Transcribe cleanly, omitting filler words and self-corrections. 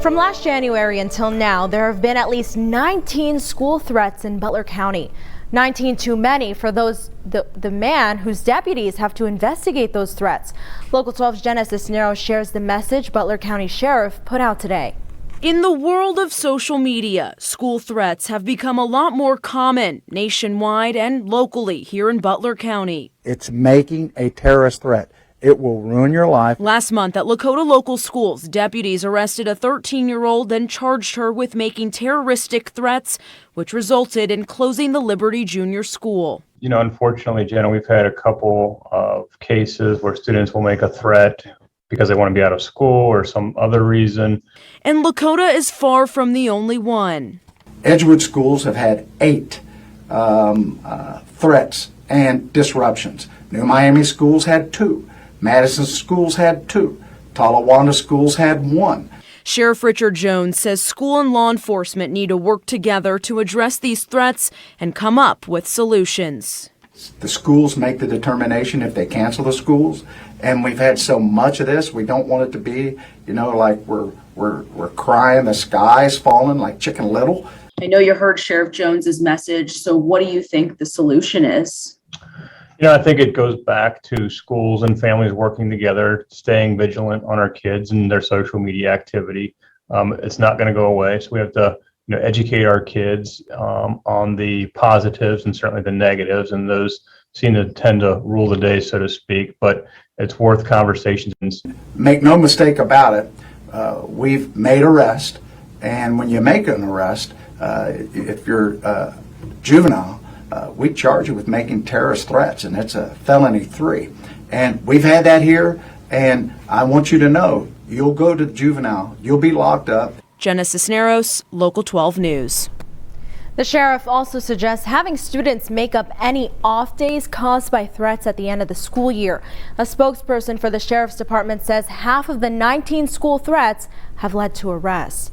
From last January until now, there have been at least 19 school threats in Butler County. 19 too many for the man whose deputies have to investigate those threats. Local 12's Jenna Cisneros shares the message Butler County Sheriff put out today. In the world of social media, school threats have become a lot more common nationwide and locally here in Butler County. It's making a terrorist threat. It will ruin your life. Last month at Lakota local schools, deputies arrested a 13-year-old and charged her with making terroristic threats, which resulted in closing the Liberty Junior School. You know, unfortunately, Jenna, we've had a couple of cases where students will make a threat because they want to be out of school or some other reason. And Lakota is far from the only one. Edgewood schools have had 8 threats and disruptions. New Miami schools had 2. Madison schools had 2. Talawanda schools had 1. Sheriff Richard Jones says school and law enforcement need to work together to address these threats and come up with solutions. The schools make the determination if they cancel the schools, and we've had so much of this. We don't want it to be, you know, like we're crying the sky's falling like Chicken Little. I know you heard Sheriff Jones's message, so what do you think the solution is? You know, I think it goes back to schools and families working together, staying vigilant on our kids and their social media activity. It's not going to go away, so we have to, you know, educate our kids on the positives and certainly the negatives, and those seem to tend to rule the day, so to speak. But it's worth conversations. Make no mistake about it. We've made arrests, and when you make an arrest, if you're juvenile, we charge you with making terrorist threats, and it's a felony 3. And we've had that here, and I want you to know, you'll go to juvenile, you'll be locked up. Jenna Cisneros, Local 12 News. The sheriff also suggests having students make up any off days caused by threats at the end of the school year. A spokesperson for the sheriff's department says half of the 19 school threats have led to arrests.